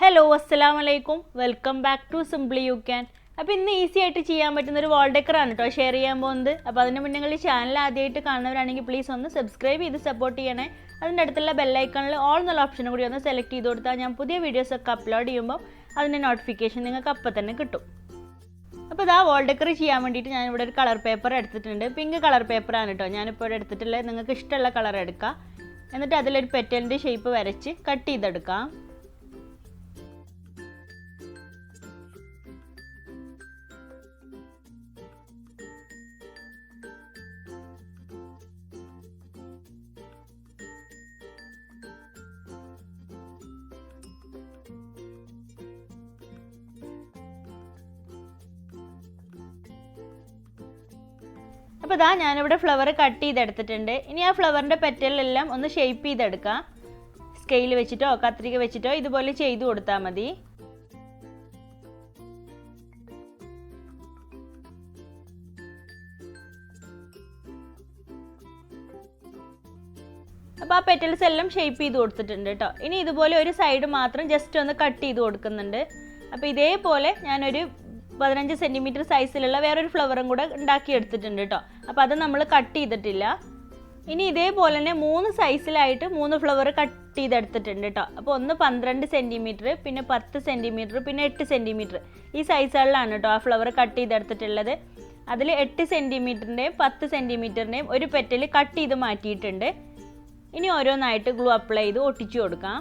Hello അസ്സലാമു അലൈക്കും welcome back to simply you can. അപ്പോൾ ഇന്ന് ഈസി ആയിട്ട് ചെയ്യാൻ പറ്റുന്ന ഒരു വാൾ ഡെക്കറാണ് കേട്ടോ ഷെയർ ചെയ്യാൻ പോകുന്നത്. അപ്പോൾ അതിന് മുന്നേ നിങ്ങൾ ചാനൽ ആദ്യമായിട്ട് കാണുന്നവരാണെങ്കിൽ പ്ലീസ് ഒന്ന് സബ്സ്ക്രൈബ് ചെയ്ത് സപ്പോർട്ട് ചെയ്യണേ. അതിൻ്റെ അടുത്തുള്ള ബെല്ലൈക്കണിൽ ഓൾ എന്നുള്ള ഓപ്ഷനും കൂടി ഒന്ന് സെലക്ട് ചെയ്ത് കൊടുത്താൽ ഞാൻ പുതിയ വീഡിയോസൊക്കെ അപ്ലോഡ് ചെയ്യുമ്പോൾ അതിൻ്റെ നോട്ടിഫിക്കേഷൻ നിങ്ങൾക്ക് അപ്പം തന്നെ കിട്ടും. അപ്പോൾ ഇതാ വാൾ ഡെക്കർ ചെയ്യാൻ വേണ്ടിയിട്ട് ഞാനിവിടെ ഒരു കളർ പേപ്പർ എടുത്തിട്ടുണ്ട്. പിങ്ക് കളർ പേപ്പറാണ് കേട്ടോ ഞാനിപ്പോൾ ഇവിടെ എടുത്തിട്ടുള്ളത്. നിങ്ങൾക്ക് ഇഷ്ടമുള്ള കളർ എടുക്കാം. എന്നിട്ട് അതിലൊരു പെറ്റലിൻ്റെ ഷേപ്പ് വരച്ച് കട്ട് ചെയ്തെടുക്കാം. അപ്പോൾ ഇതാ ഞാനിവിടെ ഫ്ലവർ കട്ട് ചെയ്തെടുത്തിട്ടുണ്ട്. ഇനി ആ ഫ്ലവറിൻ്റെ പെറ്റലെല്ലാം ഒന്ന് ഷേപ്പ് ചെയ്തെടുക്കാം. സ്കെയിൽ വെച്ചിട്ടോ കത്രിക വെച്ചിട്ടോ ഇതുപോലെ ചെയ്തു കൊടുത്താൽ മതി. അപ്പോൾ ആ പെറ്റൽസ് എല്ലാം ഷേപ്പ് ചെയ്ത് കൊടുത്തിട്ടുണ്ട് കേട്ടോ. ഇനി ഇതുപോലെ ഒരു സൈഡ് മാത്രം ജസ്റ്റ് ഒന്ന് കട്ട് ചെയ്ത് കൊടുക്കുന്നുണ്ട്. അപ്പോൾ ഇതേപോലെ ഞാനൊരു 15 സെൻറ്റിമീറ്റർ സൈസിലുള്ള വേറൊരു ഫ്ലവറും കൂടെ ഉണ്ടാക്കിയെടുത്തിട്ടുണ്ട് കേട്ടോ. അപ്പോൾ അത് നമ്മൾ കട്ട് ചെയ്തിട്ടില്ല. ഇനി ഇതേപോലെ തന്നെ 3 സൈസിലായിട്ട് 3 ഫ്ലവർ കട്ട് ചെയ്തെടുത്തിട്ടുണ്ട് കേട്ടോ. അപ്പോൾ ഒന്ന് 12 സെൻറ്റിമീറ്റർ, പിന്നെ 10 സെൻറ്റിമീറ്റർ, പിന്നെ 8 സെൻറ്റിമീറ്റർ ഈ സൈസുകളിലാണ് കേട്ടോ ആ ഫ്ലവർ കട്ട് ചെയ്തെടുത്തിട്ടുള്ളത്. അതിൽ 8 സെൻറ്റിമീറ്ററിൻ്റെയും 10 സെൻറ്റിമീറ്ററിൻ്റെയും ഒരു പെറ്റൽ കട്ട് ചെയ്ത് മാറ്റിയിട്ടുണ്ട്. ഇനി ഓരോന്നായിട്ട് ഗ്ലൂ അപ്ലൈ ചെയ്ത് ഒട്ടിച്ചു കൊടുക്കാം.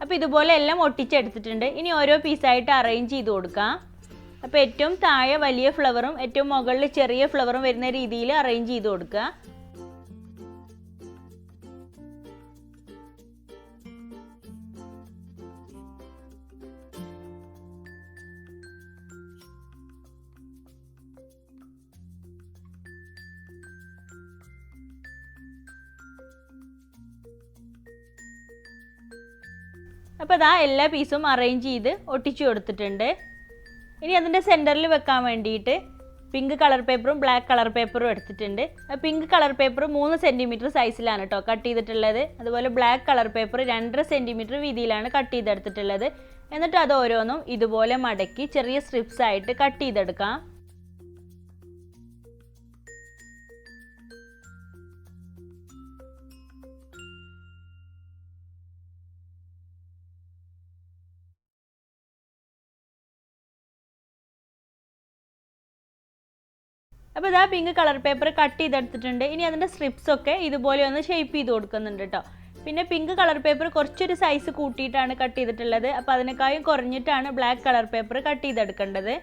അപ്പോൾ ഇതുപോലെ എല്ലാം ഒട്ടിച്ചെടുത്തിട്ടുണ്ട്. ഇനി ഓരോ പീസായിട്ട് അറേഞ്ച് ചെയ്ത് കൊടുക്കാം. അപ്പോൾ ഏറ്റവും താഴെ വലിയ ഫ്ലവറും ഏറ്റവും മുകളിൽ ചെറിയ ഫ്ലവറും വരുന്ന രീതിയിൽ അറേഞ്ച് ചെയ്ത് കൊടുക്കുക. അപ്പോൾ അതാ എല്ലാ പീസും അറേഞ്ച് ചെയ്ത് ഒട്ടിച്ചു കൊടുത്തിട്ടുണ്ട്. ഇനി അതിൻ്റെ സെൻറ്ററിൽ വെക്കാൻ വേണ്ടിയിട്ട് പിങ്ക് കളർ പേപ്പറും ബ്ലാക്ക് കളർ പേപ്പറും എടുത്തിട്ടുണ്ട്. പിങ്ക് കളർ പേപ്പർ 3 സെൻറ്റിമീറ്റർ സൈസിലാണ് കേട്ടോ കട്ട് ചെയ്തിട്ടുള്ളത്. അതുപോലെ ബ്ലാക്ക് കളർ പേപ്പർ 2.5 സെൻറ്റിമീറ്റർ വീതിയിലാണ് കട്ട് ചെയ്തെടുത്തിട്ടുള്ളത്. എന്നിട്ട് അത് ഓരോന്നും ഇതുപോലെ മടക്കി ചെറിയ സ്ട്രിപ്സ് ആയിട്ട് കട്ട് ചെയ്തെടുക്കാം. അപ്പോൾ ഇതാ പിങ്ക് കളർ പേപ്പർ കട്ട് ചെയ്തെടുത്തിട്ടുണ്ട്. ഇനി അതിൻ്റെ സ്ട്രിപ്സൊക്കെ ഇതുപോലെ ഒന്ന് ഷേപ്പ് ചെയ്ത് കൊടുക്കുന്നുണ്ട് കേട്ടോ. പിന്നെ പിങ്ക് കളർ പേപ്പർ കുറച്ചൊരു സൈസ് കൂട്ടിയിട്ടാണ് കട്ട് ചെയ്തിട്ടുള്ളത്. അപ്പോൾ അതിനേക്കാളും കുറഞ്ഞിട്ടാണ് ബ്ലാക്ക് കളർ പേപ്പർ കട്ട് ചെയ്തെടുക്കേണ്ടത്.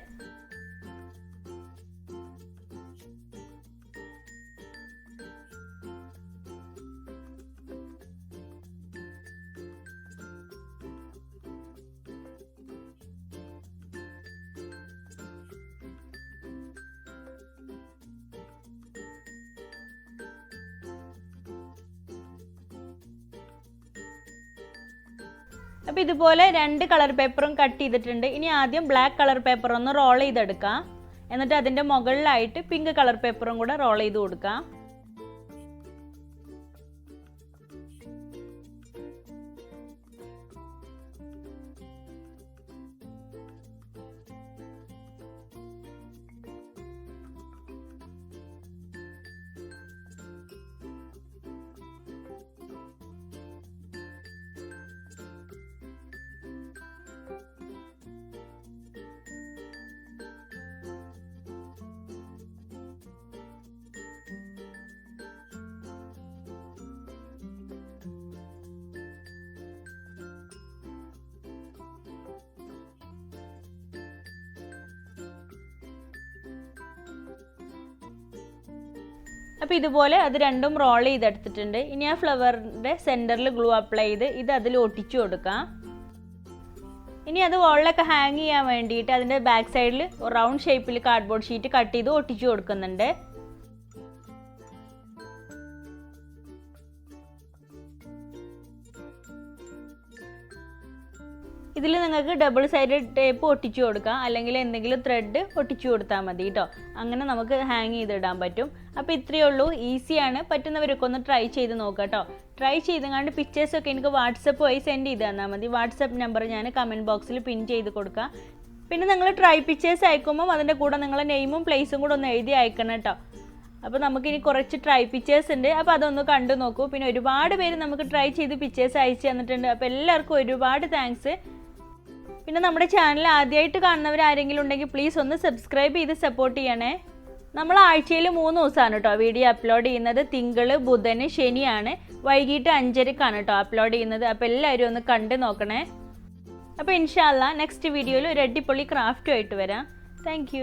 അപ്പോൾ ഇതുപോലെ 2 കളർ പേപ്പറും കട്ട് ചെയ്തിട്ടുണ്ട്. ഇനി ആദ്യം ബ്ലാക്ക് കളർ പേപ്പർ ഒന്ന് റോൾ ചെയ്തെടുക്കാം. എന്നിട്ട് അതിൻ്റെ മുകളിലായിട്ട് പിങ്ക് കളർ പേപ്പറും കൂടെ റോൾ ചെയ്ത് കൊടുക്കാം. അപ്പോൾ ഇതുപോലെ അത് രണ്ടും റോൾ ചെയ്തെടുത്തിട്ടുണ്ട്. ഇനി ആ ഫ്ലവറിൻ്റെ സെൻറ്ററിൽ ഗ്ലൂ അപ്ലൈ ചെയ്ത് ഇത് അതിൽ ഒട്ടിച്ചു കൊടുക്കാം. ഇനി അത് വോളിലൊക്കെ ഹാങ് ചെയ്യാൻ വേണ്ടിയിട്ട് അതിൻ്റെ ബാക്ക് സൈഡിൽ റൗണ്ട് ഷേപ്പിൽ കാർഡ്ബോർഡ് ഷീറ്റ് കട്ട് ചെയ്ത് ഒട്ടിച്ചു കൊടുക്കുന്നുണ്ട്. ഇതിൽ നിങ്ങൾക്ക് ഡബിൾ സൈഡ് ടേപ്പ് ഒട്ടിച്ചു കൊടുക്കാം, അല്ലെങ്കിൽ എന്തെങ്കിലും ത്രെഡ് ഒട്ടിച്ചു കൊടുത്താൽ മതി കേട്ടോ. അങ്ങനെ നമുക്ക് ഹാങ് ചെയ്തിടാൻ പറ്റും. അപ്പോൾ ഇത്രയേ ഉള്ളൂ, ഈസിയാണ്. പറ്റുന്നവരൊക്കെ ഒന്ന് ട്രൈ ചെയ്ത് നോക്കാം കേട്ടോ. ട്രൈ ചെയ്തങ്ങാണ്ട് പിക്ചേഴ്സൊക്കെ എനിക്ക് വാട്സപ്പ് വഴി സെൻഡ് ചെയ്ത് തന്നാൽ മതി. വാട്സപ്പ് നമ്പർ ഞാൻ കമൻറ്റ് ബോക്സിൽ പിൻ ചെയ്ത് കൊടുക്കാം. പിന്നെ നിങ്ങൾ ട്രൈ പിക്ചേഴ്സ് അയക്കുമ്പം അതിൻ്റെ കൂടെ നിങ്ങളെ നെയിമും പ്ലേസും കൂടെ ഒന്ന് എഴുതി അയക്കണം കേട്ടോ. അപ്പോൾ നമുക്കിനി കുറച്ച് ട്രൈ പിക്ചേഴ്സ് ഉണ്ട്, അപ്പോൾ അതൊന്ന് കണ്ടു നോക്കൂ. പിന്നെ ഒരുപാട് പേര് നമുക്ക് ട്രൈ ചെയ്ത് പിക്ചേഴ്സ് അയച്ചു തന്നിട്ടുണ്ട്. അപ്പോൾ എല്ലാവർക്കും ഒരുപാട് താങ്ക്സ്. പിന്നെ നമ്മുടെ ചാനൽ ആദ്യമായിട്ട് കാണുന്നവർ ആരെങ്കിലും ഉണ്ടെങ്കിൽ പ്ലീസ് ഒന്ന് സബ്സ്ക്രൈബ് ചെയ്ത് സപ്പോർട്ട് ചെയ്യണേ. നമ്മൾ ആഴ്ചയിൽ 3 ദിവസമാണ് കേട്ടോ വീഡിയോ അപ്ലോഡ് ചെയ്യുന്നത്. തിങ്കൾ, ബുധൻ, ശനിയാണ് വൈകിട്ട് 5:30 കേട്ടോ അപ്ലോഡ് ചെയ്യുന്നത്. അപ്പോൾ എല്ലാവരും ഒന്ന് കണ്ടു നോക്കണേ. അപ്പോൾ ഇൻഷാ അല്ലാ നെക്സ്റ്റ് വീഡിയോയിൽ ഒരു അടിപൊളി ക്രാഫ്റ്റുമായിട്ട് വരാം. താങ്ക്